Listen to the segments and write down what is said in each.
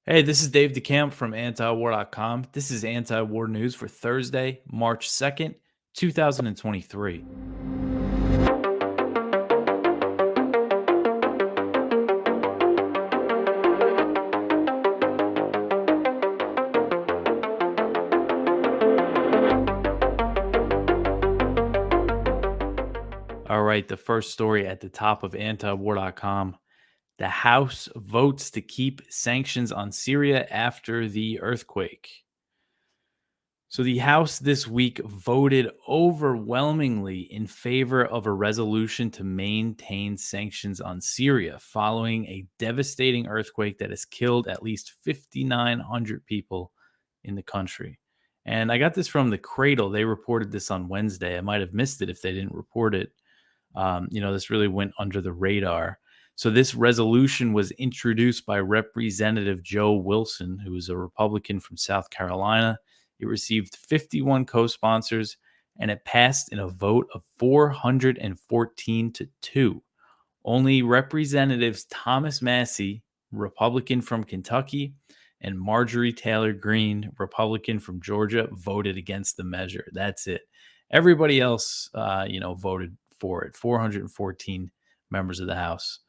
Hey, this is Dave DeCamp from antiwar.com. This is anti-war news for Thursday, March 2nd, 2023. All right, the first story at the top of antiwar.com. The House votes to keep sanctions on Syria after the earthquake. So the House this week voted overwhelmingly in favor of a resolution to maintain sanctions on Syria following a devastating earthquake that has killed at least 5,900 people in the country. And I got this from the Cradle. They reported this on Wednesday. I might have missed it if they didn't report it. This really went under the radar. So this resolution was introduced by Representative Joe Wilson, who is a Republican from South Carolina. It received 51 co-sponsors and it passed in a vote of 414 to 2. Only Representatives Thomas Massey, Republican from Kentucky, and Marjorie Taylor Greene, Republican from Georgia, voted against the measure. That's it. Everybody else, voted for it. 414 members of the House.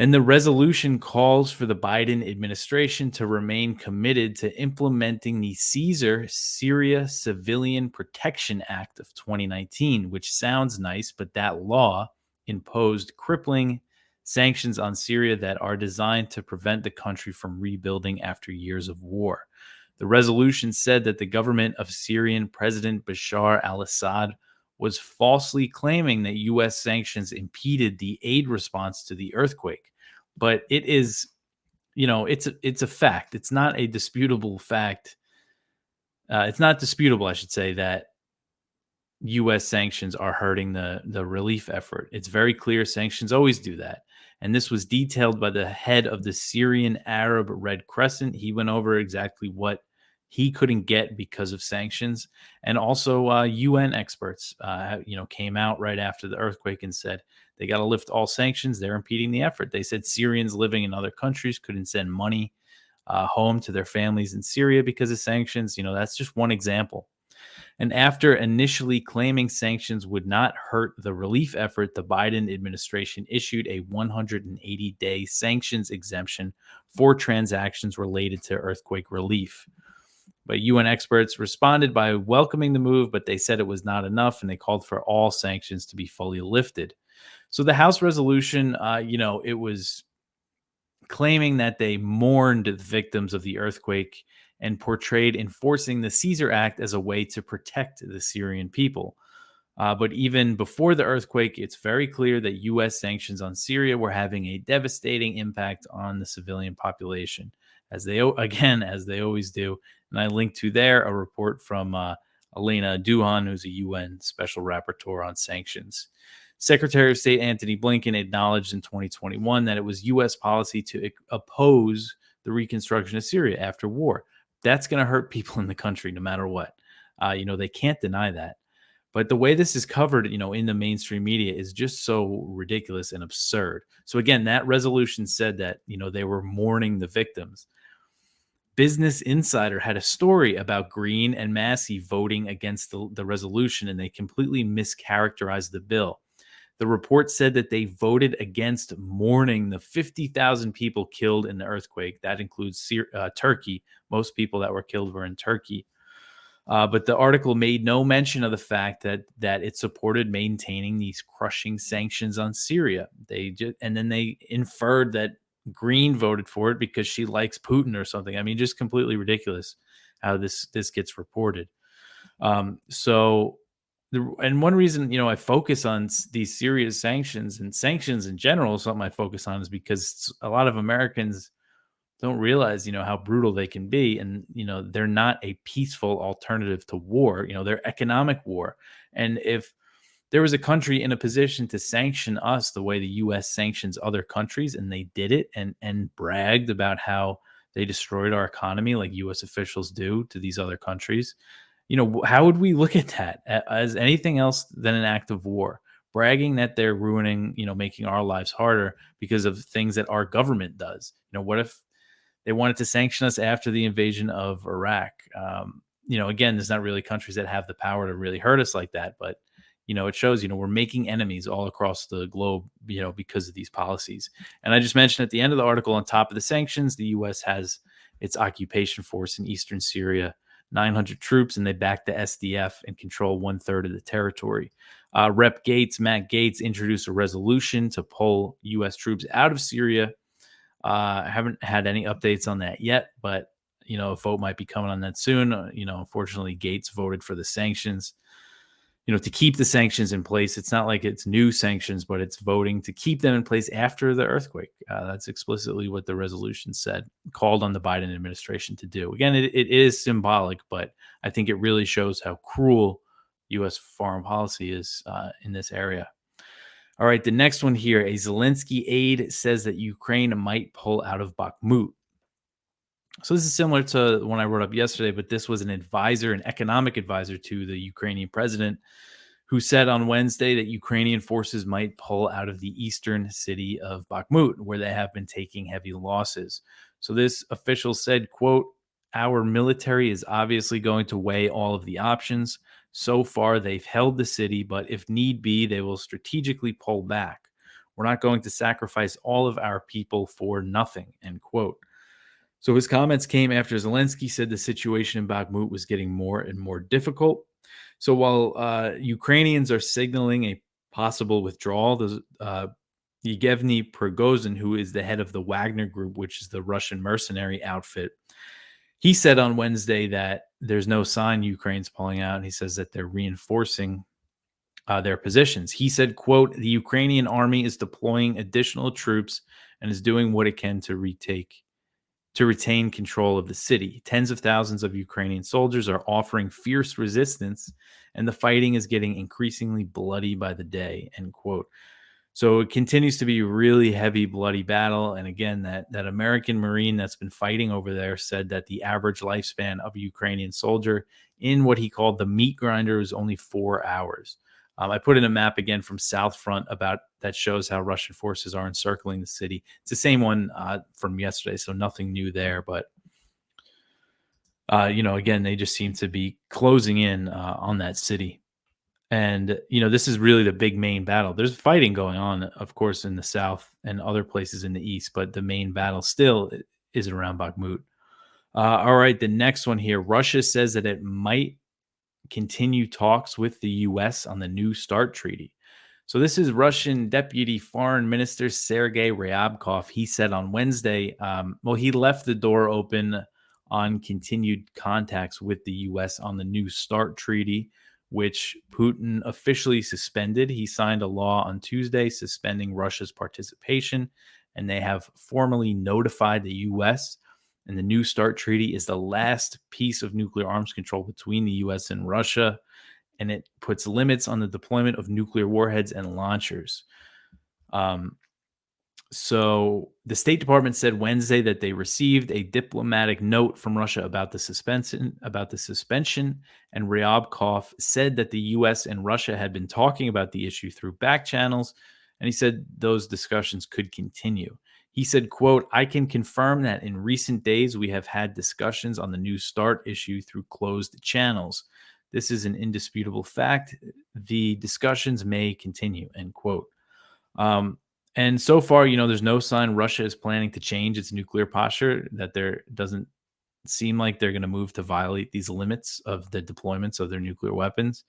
And the resolution calls for the Biden administration to remain committed to implementing the Syria Civilian Protection Act of 2019, which sounds nice, but that law imposed crippling sanctions on Syria that are designed to prevent the country from rebuilding after years of war. The resolution said that the government of Syrian President Bashar al Assad was falsely claiming that U.S. sanctions impeded the aid response to the earthquake. But it is, it's a fact. It's not a disputable fact. It's not disputable, I should say, that U.S. sanctions are hurting the relief effort. It's very clear sanctions always do that. And this was detailed by the head of the Syrian Arab Red Crescent. He went over exactly what he couldn't get because of sanctions. And also UN experts, came out right after the earthquake and said they got to lift all sanctions. They're impeding the effort. They said Syrians living in other countries couldn't send money home to their families in Syria because of sanctions. That's just one example. And after initially claiming sanctions would not hurt the relief effort, the Biden administration issued a 180-day sanctions exemption for transactions related to earthquake relief. But UN experts responded by welcoming the move, but they said it was not enough and they called for all sanctions to be fully lifted. So the House resolution, it was claiming that they mourned the victims of the earthquake and portrayed enforcing the Caesar Act as a way to protect the Syrian people. But even before the earthquake, it's very clear that U.S. sanctions on Syria were having a devastating impact on the civilian population, as they always do. And I linked to there a report from Elena Duhan, who's a UN special rapporteur on sanctions. Secretary of State Antony Blinken acknowledged in 2021 that it was U.S. policy to oppose the reconstruction of Syria after war. That's going to hurt people in the country no matter what. They can't deny that. But the way this is covered, in the mainstream media is just so ridiculous and absurd. So again, that resolution said that, they were mourning the victims. Business Insider had a story about Green and Massey voting against the resolution, and they completely mischaracterized the bill. The report said that they voted against mourning the 50,000 people killed in the earthquake. That includes Turkey. Most people that were killed were in Turkey. But the article made no mention of the fact that it supported maintaining these crushing sanctions on Syria. And then they inferred that Green voted for it because she likes Putin or something. I mean, just completely ridiculous how this gets reported. And one reason, I focus on these serious sanctions and sanctions in general, something I focus on is because a lot of Americans don't realize, how brutal they can be. And, they're not a peaceful alternative to war. They're economic war. And if there was a country in a position to sanction us the way the U.S. sanctions other countries, and they did it and bragged about how they destroyed our economy like U.S. officials do to these other countries, how would we look at that as anything else than an act of war? Bragging that they're ruining, making our lives harder because of things that our government does. What if They wanted to sanction us after the invasion of Iraq. Again, there's not really countries that have the power to really hurt us like that, but it shows, we're making enemies all across the globe, because of these policies. And I just mentioned at the end of the article, on top of the sanctions, the U.S. has its occupation force in eastern Syria, 900 troops, and they back the SDF and control 1/3 of the territory. Matt Gaetz, introduced a resolution to pull U.S. troops out of Syria. I haven't had any updates on that yet, but a vote might be coming on that soon. Unfortunately, Gates voted for the sanctions, to keep the sanctions in place. It's not like it's new sanctions, but it's voting to keep them in place after the earthquake. That's explicitly what the resolution said, called on the Biden administration to do. Again, it is symbolic, but I think it really shows how cruel U.S. foreign policy is in this area. All right, the next one here, a Zelensky aide says that Ukraine might pull out of Bakhmut. So this is similar to the one I wrote up yesterday, but this was an economic advisor to the Ukrainian president, who said on Wednesday that Ukrainian forces might pull out of the eastern city of Bakhmut, where they have been taking heavy losses. So this official said, quote, "Our military is obviously going to weigh all of the options. So far, they've held the city, but if need be, they will strategically pull back. We're not going to sacrifice all of our people for nothing," end quote. So his comments came after Zelensky said the situation in Bakhmut was getting more and more difficult. So while Ukrainians are signaling a possible withdrawal, there's Yevgeny Prigozhin, who is the head of the Wagner Group, which is the Russian mercenary outfit, he said on Wednesday that there's no sign Ukraine's pulling out. And he says that they're reinforcing their positions. He said, quote, "The Ukrainian army is deploying additional troops and is doing what it can to retain control of the city. Tens of thousands of Ukrainian soldiers are offering fierce resistance, and the fighting is getting increasingly bloody by the day," end quote. So it continues to be a really heavy, bloody battle. And again, that American Marine that's been fighting over there said that the average lifespan of a Ukrainian soldier in what he called the meat grinder was only 4 hours. I put in a map again from South Front about that shows how Russian forces are encircling the city. It's the same one from yesterday, so nothing new there. But again, they just seem to be closing in on that city. And this is really the big main battle. There's fighting going on, of course, in the south and other places in the east, but the main battle still is around Bakhmut. All right, the next one here. Russia says that it might continue talks with the U.S. on the New START treaty. So this is Russian Deputy Foreign Minister Sergei Ryabkov. He said on Wednesday, he left the door open on continued contacts with the U.S. on the New START treaty, which Putin officially suspended. He signed a law on Tuesday suspending Russia's participation, and they have formally notified the U.S. And the New START treaty is the last piece of nuclear arms control between the U.S. and Russia, and it puts limits on the deployment of nuclear warheads and launchers. So the State Department said Wednesday that they received a diplomatic note from Russia about the suspension, and Ryabkov said that the U.S. and Russia had been talking about the issue through back channels, and he said those discussions could continue. He said, quote, "I can confirm that in recent days we have had discussions on the New START issue through closed channels. This is an indisputable fact. The discussions may continue," end quote. And so far, there's no sign Russia is planning to change its nuclear posture, that there doesn't seem like they're going to move to violate these limits of the deployments of their nuclear weapons.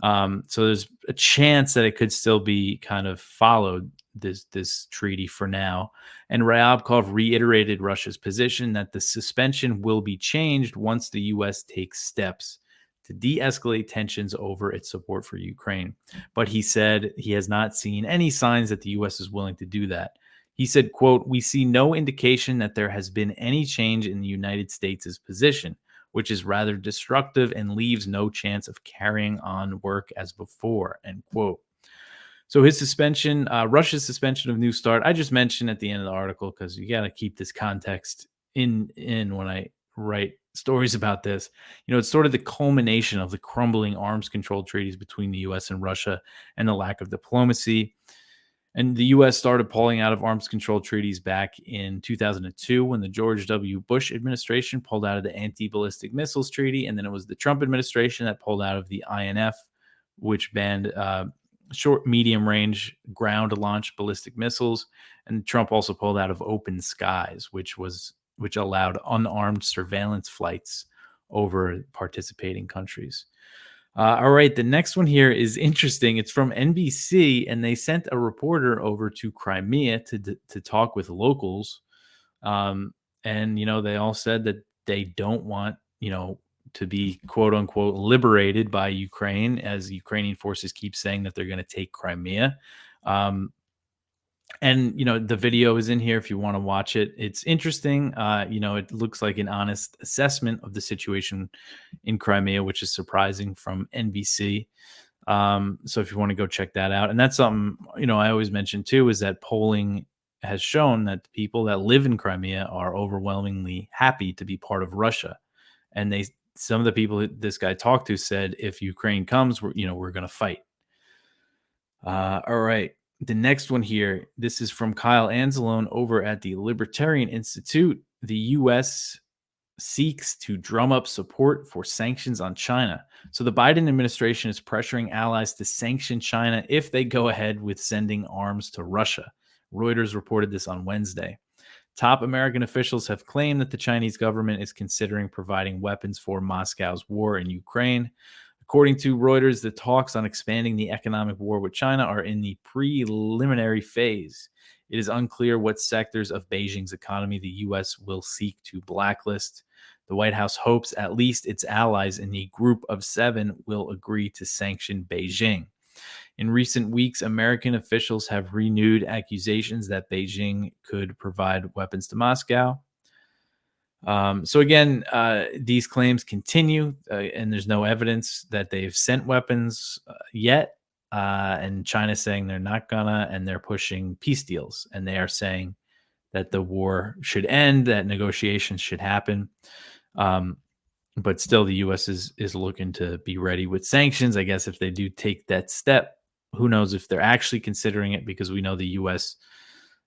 So there's a chance that it could still be kind of followed, this treaty for now. And Ryabkov reiterated Russia's position that the suspension will be changed once the U.S. takes steps to de-escalate tensions over its support for Ukraine. But he said he has not seen any signs that the U.S. is willing to do that. He said, quote, "We see no indication that there has been any change in the United States' position, which is rather destructive and leaves no chance of carrying on work as before," end quote. So his suspension, Russia's suspension of New START, I just mentioned at the end of the article because you got to keep this context in when I write stories about this. It's sort of the culmination of the crumbling arms control treaties between the U.S. and Russia and the lack of diplomacy. And the U.S. started pulling out of arms control treaties back in 2002 when the George W. Bush administration pulled out of the Anti Ballistic Missiles Treaty. And then it was the Trump administration that pulled out of the INF, which banned short, medium range ground launch ballistic missiles. And Trump also pulled out of Open Skies, which allowed unarmed surveillance flights over participating countries. All right, the next one here is interesting. It's from NBC, and they sent a reporter over to Crimea to talk with locals. And they all said that they don't want to be quote unquote liberated by Ukraine, as Ukrainian forces keep saying that they're going to take Crimea. And the video is in here if you want to watch it. It's interesting. It looks like an honest assessment of the situation in Crimea, which is surprising from NBC. So if you want to go check that out, and that's something I always mention too, is that polling has shown that the people that live in Crimea are overwhelmingly happy to be part of Russia, and some of the people that this guy talked to said if Ukraine comes, we're going to fight. All right. The next one here, this is from Kyle Anzalone over at the Libertarian Institute. The U.S. seeks to drum up support for sanctions on China. So the Biden administration is pressuring allies to sanction China if they go ahead with sending arms to Russia. Reuters reported this on Wednesday. Top American officials have claimed that the Chinese government is considering providing weapons for Moscow's war in Ukraine. According to Reuters, the talks on expanding the economic war with China are in the preliminary phase. It is unclear what sectors of Beijing's economy the U.S. will seek to blacklist. The White House hopes at least its allies in the Group of Seven will agree to sanction Beijing. In recent weeks, American officials have renewed accusations that Beijing could provide weapons to Moscow. So again, these claims continue, and there's no evidence that they've sent weapons yet. And China's saying they're not gonna, and they're pushing peace deals, and they are saying that the war should end, that negotiations should happen. But still, the U.S. is looking to be ready with sanctions. I guess if they do take that step, who knows if they're actually considering it, because we know the U.S.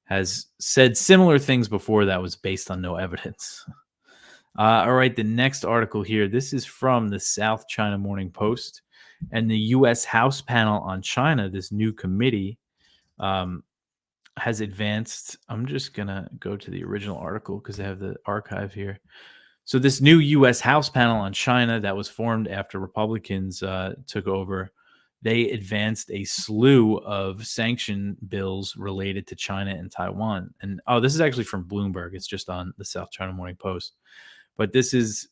has said similar things before that was based on no evidence. All right, the next article here, this is from the South China Morning Post, and the U.S. House panel on China, this new committee, has advanced. I'm just going to go to the original article because I have the archive here. So this new U.S. House panel on China that was formed after Republicans took over, they advanced a slew of sanction bills related to China and Taiwan. And this is actually from Bloomberg. It's just on the South China Morning Post. But this is,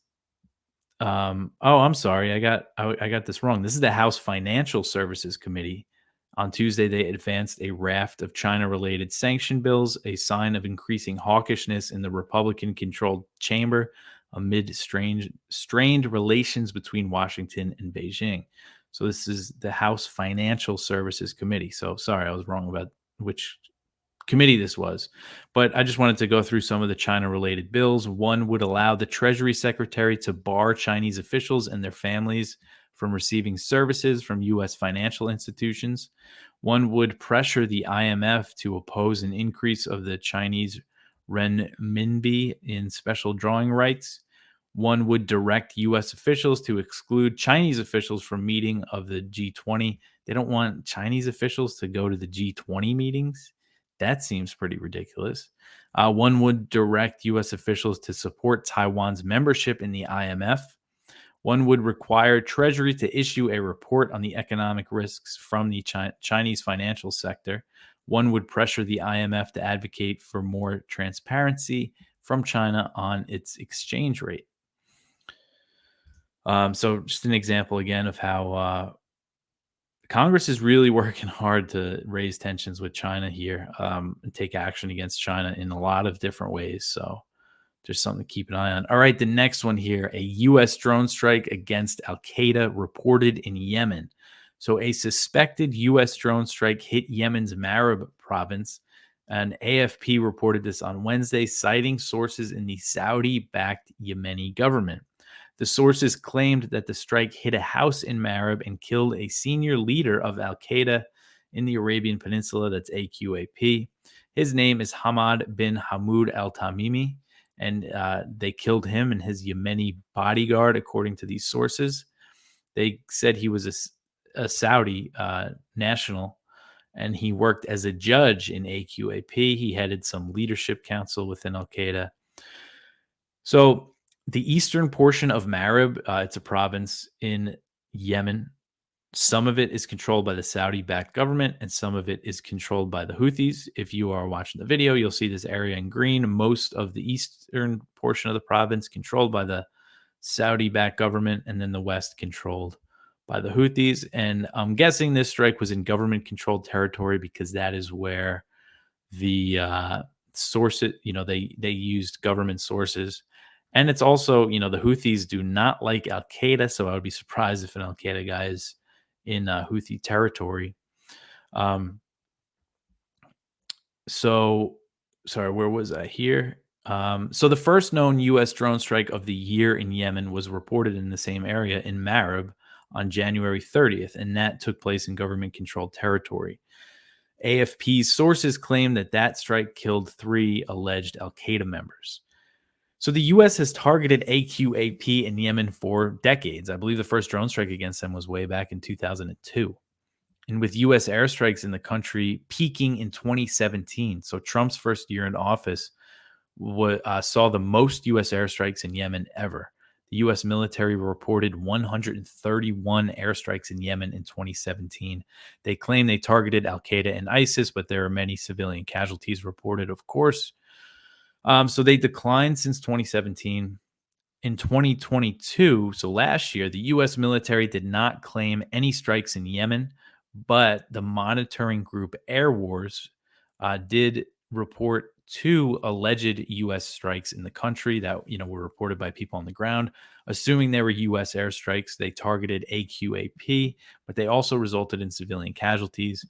I'm sorry, I got this wrong. This is the House Financial Services Committee. On Tuesday, they advanced a raft of China-related sanction bills, a sign of increasing hawkishness in the Republican-controlled chamber amid strained relations between Washington and Beijing. So this is the House Financial Services Committee. So sorry, I was wrong about which committee this was, but I just wanted to go through some of the China-related bills. One would allow the Treasury Secretary to bar Chinese officials and their families from receiving services from U.S. financial institutions. One would pressure the IMF to oppose an increase of the Chinese renminbi in special drawing rights. One would direct U.S. officials to exclude Chinese officials from meeting of the G20. They don't want Chinese officials to go to the G20 meetings. That seems pretty ridiculous. One would direct U.S. officials to support Taiwan's membership in the IMF. One would require Treasury to issue a report on the economic risks from the Chinese financial sector. One would pressure the IMF to advocate for more transparency from China on its exchange rate. So just an example again of how Congress is really working hard to raise tensions with China here, and take action against China in a lot of different ways. So just something to keep an eye on. All right, the next one here, a U.S. drone strike against Al-Qaeda reported in Yemen. So a suspected U.S. drone strike hit Yemen's Marib province, and AFP reported this on Wednesday, citing sources in the Saudi-backed Yemeni government. The sources claimed that the strike hit a house in Marib and killed a senior leader of Al-Qaeda in the Arabian Peninsula. That's AQAP. His name is Hamad bin Hamoud al Tamimi, and they killed him and his Yemeni bodyguard, according to these sources. They said he was a Saudi national, and he worked as a judge in AQAP. He headed some leadership council within Al Qaeda. So the eastern portion of Marib, it's a province in Yemen. Some of it is controlled by the Saudi-backed government, and some of it is controlled by the Houthis. If you are watching the video, you'll see this area in green. Most of the eastern portion of the province controlled by the Saudi-backed government, and then the west controlled by the Houthis. And I'm guessing this strike was in government-controlled territory because that is where the sources, they used government sources. And it's also, the Houthis do not like Al Qaeda, so I would be surprised if an Al Qaeda guy is in Houthi territory. So, sorry, where was I here? So the first known U.S. drone strike of the year in Yemen was reported in the same area in Marib on January 30th, and that took place in government-controlled territory. AFP's sources claim that strike killed 3 alleged Al Qaeda members. So the U.S. has targeted AQAP in Yemen for decades. I believe the first drone strike against them was way back in 2002. And with U.S. airstrikes in the country peaking in 2017, so Trump's first year in office saw the most U.S. airstrikes in Yemen ever. The U.S. military reported 131 airstrikes in Yemen in 2017. They claim they targeted Al Qaeda and ISIS, but there are many civilian casualties reported, of course. So they declined since 2017. In 2022, so last year, the U.S. military did not claim any strikes in Yemen, but the monitoring group Air Wars did report 2 alleged U.S. strikes in the country that were reported by people on the ground. Assuming they were U.S. airstrikes, they targeted AQAP, but they also resulted in civilian casualties.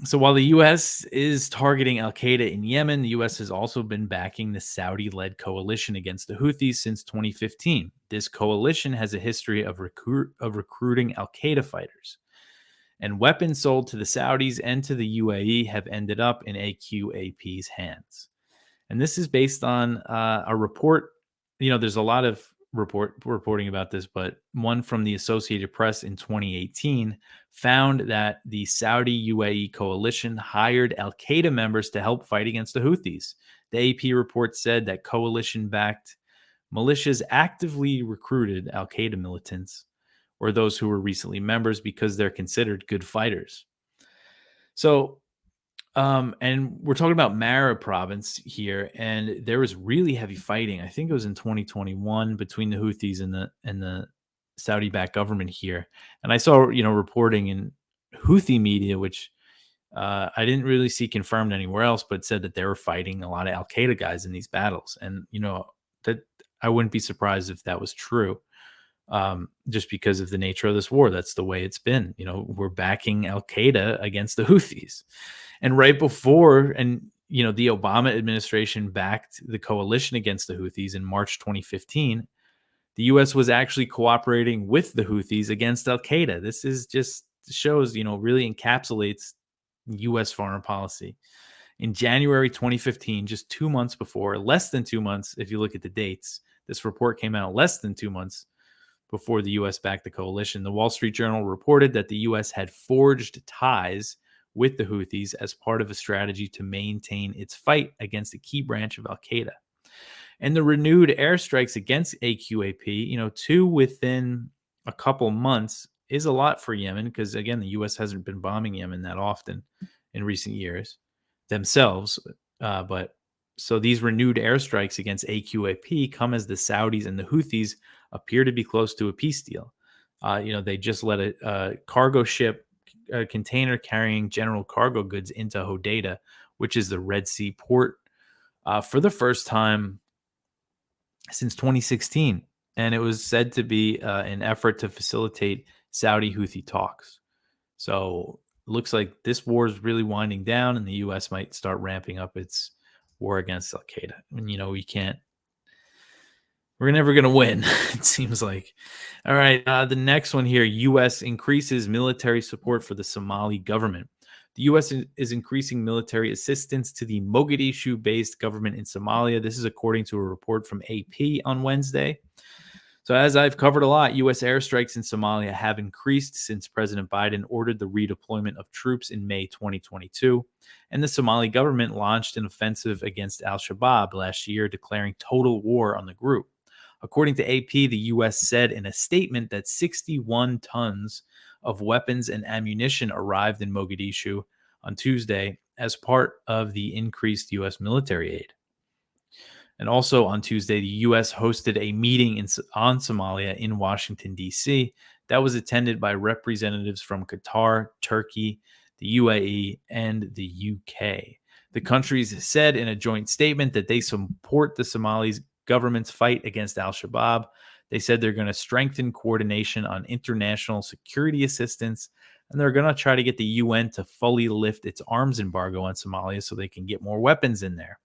So while the U.S. is targeting Al Qaeda in Yemen, the U.S. has also been backing the Saudi-led coalition against the Houthis since 2015. This coalition has a history of recruiting Al Qaeda fighters, and weapons sold to the Saudis and to the UAE have ended up in AQAP's hands. And this is based on a report. There's a lot of reporting about this, but one from the Associated Press in 2018 found that the Saudi UAE coalition hired Al Qaeda members to help fight against the Houthis. The AP report said that coalition-backed militias actively recruited Al Qaeda militants or those who were recently members because they're considered good fighters. So, and we're talking about Marib province here, and there was really heavy fighting. I think it was in 2021 between the Houthis and the Saudi-backed government here. And I saw, reporting in Houthi media, which I didn't really see confirmed anywhere else, but said that they were fighting a lot of Al Qaeda guys in these battles. And that I wouldn't be surprised if that was true. Just because of the nature of this war. That's the way it's been. We're backing Al Qaeda against the Houthis. And right before, the Obama administration backed the coalition against the Houthis in March 2015, the U.S. was actually cooperating with the Houthis against Al Qaeda. This is just shows, really encapsulates U.S. foreign policy. In January 2015, just 2 months before, less than 2 months, if you look at the dates, this report came out less than 2 months before the U.S. backed the coalition. The Wall Street Journal reported that the U.S. had forged ties with the Houthis as part of a strategy to maintain its fight against a key branch of Al Qaeda. And the renewed airstrikes against AQAP, 2 within a couple months is a lot for Yemen because, again, the U.S. hasn't been bombing Yemen that often in recent years themselves. But so these renewed airstrikes against AQAP come as the Saudis and the Houthis appear to be close to a peace deal. They just let a cargo ship, a container carrying general cargo goods into Hodeida, which is the Red Sea port, for the first time since 2016. And it was said to be an effort to facilitate Saudi-Houthi talks. So it looks like this war is really winding down, and the U.S. might start ramping up its war against Al Qaeda. And, we can't We're never going to win, it seems like. All right. The next one here, U.S. increases military support for the Somali government. The U.S. is increasing military assistance to the Mogadishu based government in Somalia. This is according to a report from AP on Wednesday. So, as I've covered a lot, U.S. airstrikes in Somalia have increased since President Biden ordered the redeployment of troops in May 2022. And the Somali government launched an offensive against al Shabaab last year, declaring total war on the group. According to AP, the U.S. said in a statement that 61 tons of weapons and ammunition arrived in Mogadishu on Tuesday as part of the increased U.S. military aid. And also on Tuesday, the U.S. hosted a meeting on Somalia in Washington, D.C., that was attended by representatives from Qatar, Turkey, the UAE, and the UK. The countries said in a joint statement that they support the Somalis government's fight against al Shabaab. They said they're going to strengthen coordination on international security assistance, and they're going to try to get the UN to fully lift its arms embargo on Somalia so they can get more weapons in there.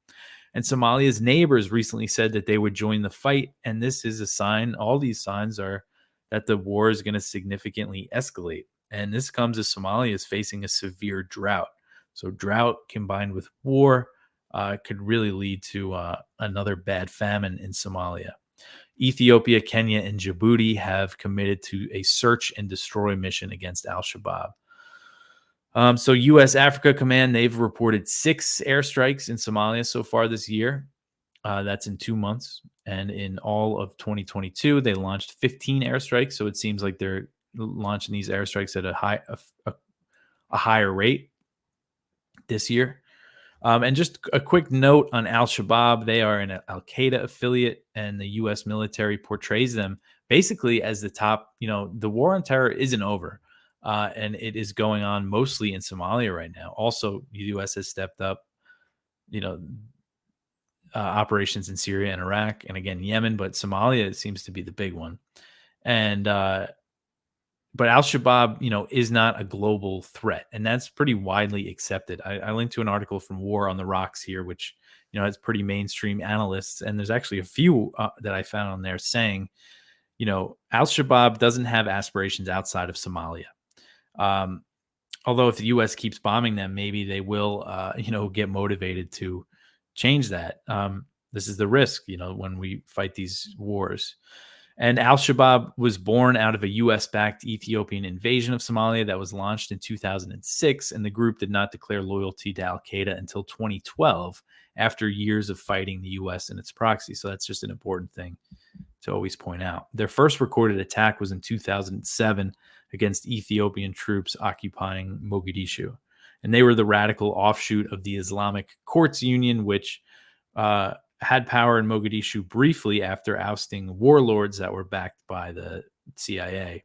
And Somalia's neighbors recently said that they would join the fight. And this is a sign, all these signs are that the war is going to significantly escalate. And this comes as Somalia is facing a severe drought. So, drought combined with war could really lead to another bad famine in Somalia. Ethiopia, Kenya, and Djibouti have committed to a search and destroy mission against al Shabaab. So U.S. Africa Command, they've reported 6 airstrikes in Somalia so far this year. That's in 2 months. And in all of 2022, they launched 15 airstrikes. So it seems like they're launching these airstrikes at a higher rate this year. And just a quick note on al-Shabaab. They are an al-Qaeda affiliate, and the U.S. military portrays them basically as the top, the war on terror isn't over. And it is going on mostly in Somalia right now. Also, the U.S. has stepped up, operations in Syria and Iraq, and again, Yemen, but Somalia seems to be the big one. And, but al-Shabaab, is not a global threat, and that's pretty widely accepted. I linked to an article from War on the Rocks here, which, has pretty mainstream analysts, and there's actually a few that I found on there saying, al-Shabaab doesn't have aspirations outside of Somalia. Although if the U.S. keeps bombing them, maybe they will, get motivated to change that. This is the risk, when we fight these wars. And al-Shabaab was born out of a U.S.-backed Ethiopian invasion of Somalia that was launched in 2006, and the group did not declare loyalty to al-Qaeda until 2012, after years of fighting the U.S. and its proxy. So that's just an important thing to always point out. Their first recorded attack was in 2007 against Ethiopian troops occupying Mogadishu. And they were the radical offshoot of the Islamic Courts Union, which had power in Mogadishu briefly after ousting warlords that were backed by the CIA.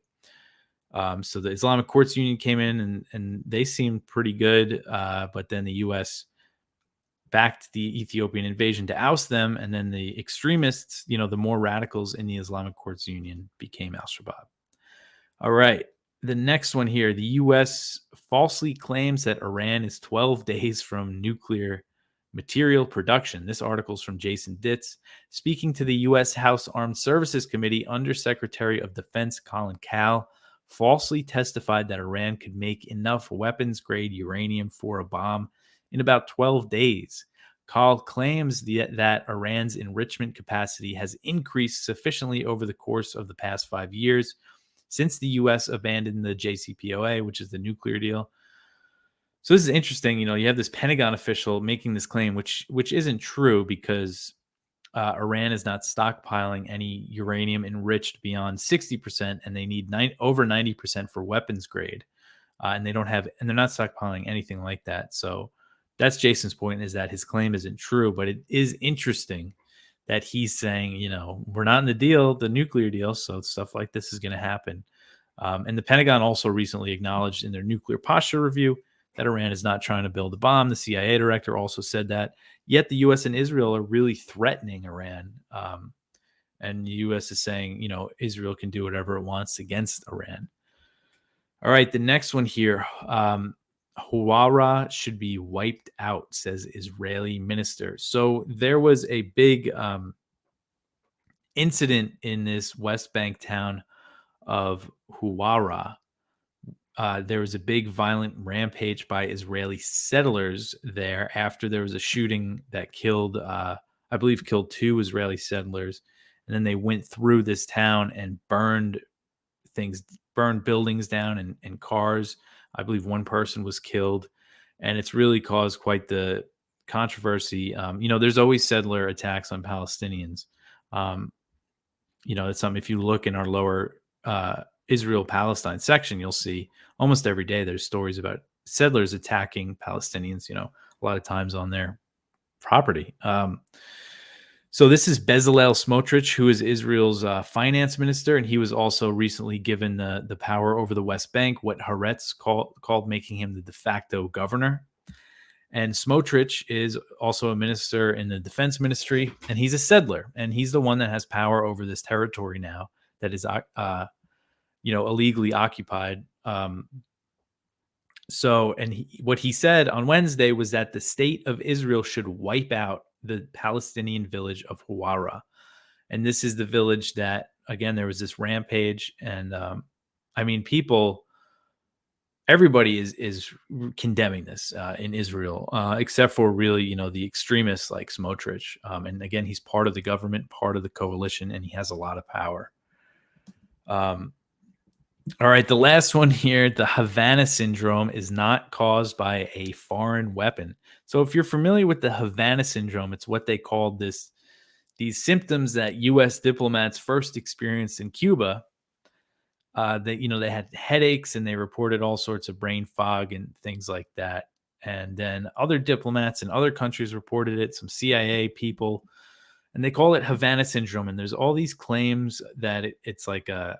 So the Islamic Courts Union came in and they seemed pretty good, but then the U.S. backed the Ethiopian invasion to oust them, and then the extremists, the more radicals in the Islamic Courts Union became al-Shabaab. All right, the next one here, the U.S. falsely claims that Iran is 12 days from nuclear material production. This article is from Jason Ditz. Speaking to the U.S. House Armed Services Committee, Undersecretary of Defense Colin Kahl falsely testified that Iran could make enough weapons-grade uranium for a bomb in about 12 days. Kahl claims that Iran's enrichment capacity has increased sufficiently over the course of the past 5 years since the U.S. abandoned the JCPOA, which is the nuclear deal. So this is interesting. You have this Pentagon official making this claim, which isn't true, because Iran is not stockpiling any uranium enriched beyond 60%, and they need over 90% for weapons grade. And they're not stockpiling anything like that. So that's Jason's point, is that his claim isn't true, but it is interesting that he's saying, we're not in the deal, the nuclear deal, so stuff like this is going to happen. And the Pentagon also recently acknowledged in their nuclear posture review that Iran is not trying to build a bomb. The CIA director also said that. Yet the U.S. and Israel are really threatening Iran. And the U.S. is saying, Israel can do whatever it wants against Iran. All right, the next one here. Huwwara should be wiped out, says Israeli minister. So there was a big incident in this West Bank town of Huwwara. There was a big violent rampage by Israeli settlers there after there was a shooting that killed, I believe, killed 2 Israeli settlers. And then they went through this town and things, burned buildings down and cars. I believe one person was killed. And it's really caused quite the controversy. There's always settler attacks on Palestinians. Um, it's something, if you look in our lower Israel Palestine section, you'll see almost every day there's stories about settlers attacking Palestinians, a lot of times on their property. So this is Bezalel Smotrich, who is Israel's finance minister, and he was also recently given the power over the West Bank, what Haaretz called making him the de facto governor. And Smotrich is also a minister in the defense ministry, and he's a settler, and he's the one that has power over this territory now that is, illegally occupied. What he said on Wednesday was that the state of Israel should wipe out the Palestinian village of Huwwara. And this is the village that, again, there was this rampage. And everybody is condemning this in Israel, except for really, the extremists like Smotrich. And again, he's part of the government, part of the coalition, and he has a lot of power. All right, the last one here, the Havana syndrome is not caused by a foreign weapon. So if you're familiar with the Havana syndrome, it's what they called these symptoms that U.S. diplomats first experienced in Cuba. They had headaches and they reported all sorts of brain fog and things like that. And then other diplomats in other countries reported it, some CIA people, and they call it Havana syndrome. And there's all these claims that it's like a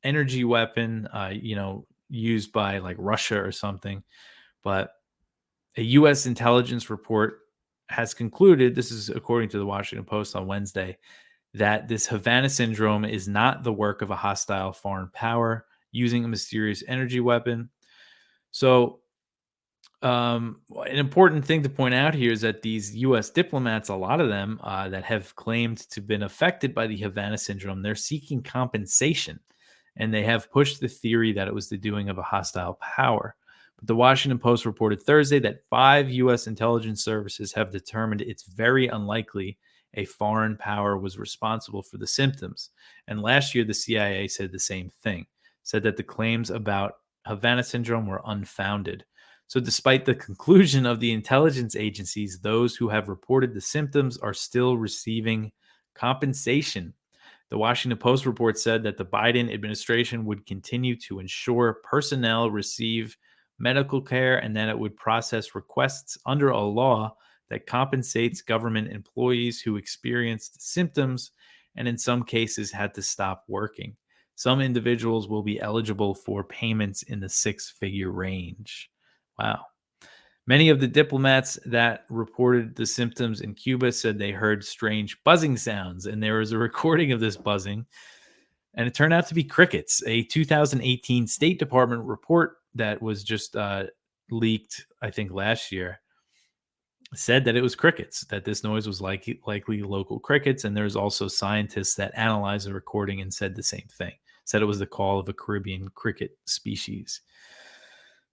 energy weapon, used by like Russia or something. But a U.S. intelligence report has concluded, this is according to the Washington Post on Wednesday, that this Havana syndrome is not the work of a hostile foreign power using a mysterious energy weapon. So, an important thing to point out here is that these U.S. diplomats, a lot of them that have claimed to have been affected by the Havana syndrome, they're seeking compensation. And they have pushed the theory that it was the doing of a hostile power. But the Washington Post reported Thursday that 5 U.S. intelligence services have determined it's very unlikely a foreign power was responsible for the symptoms. And last year, the CIA said the same thing, said that the claims about Havana syndrome were unfounded. So despite the conclusion of the intelligence agencies, those who have reported the symptoms are still receiving compensation. The Washington Post report said that the Biden administration would continue to ensure personnel receive medical care and that it would process requests under a law that compensates government employees who experienced symptoms and in some cases had to stop working. Some individuals will be eligible for payments in the 6-figure range. Wow. Many of the diplomats that reported the symptoms in Cuba said they heard strange buzzing sounds, and there was a recording of this buzzing, and it turned out to be crickets. A 2018 State Department report that was just leaked, I think, last year, said that it was crickets, that this noise was likely local crickets, and there's also scientists that analyzed the recording and said the same thing, said it was the call of a Caribbean cricket species.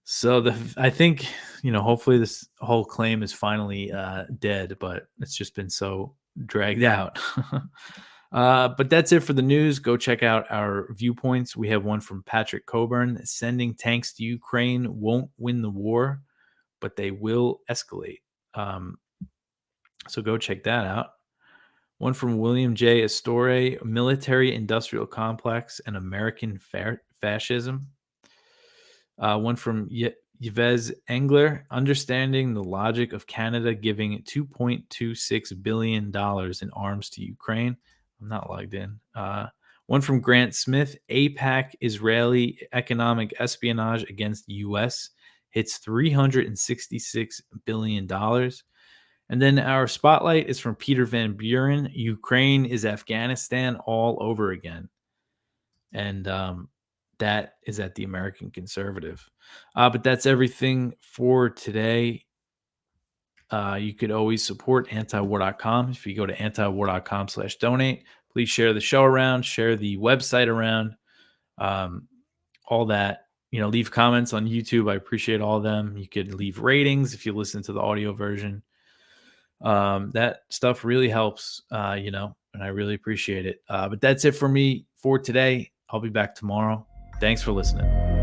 So I think, hopefully this whole claim is finally dead, but it's just been so dragged out. But that's it for the news. Go check out our viewpoints. We have one from Patrick Coburn. Sending tanks to Ukraine won't win the war, but they will escalate. So go check that out. One from William J. Astore, military industrial complex and American fascism. One from Yves Engler, understanding the logic of Canada giving $2.26 billion in arms to Ukraine. I'm not logged in. One from Grant Smith, APAC Israeli economic espionage against U.S. hits $366 billion. And then our spotlight is from Peter Van Buren. Ukraine is Afghanistan all over again. And that is at the American Conservative. But that's everything for today. You could always support antiwar.com if you go to antiwar.com/donate. Please share the show around, share the website around, um, all that. Leave comments on YouTube. I appreciate all of them. You could leave ratings if you listen to the audio version. That stuff really helps, and I really appreciate it. But that's it for me for today. I'll be back tomorrow. Thanks for listening.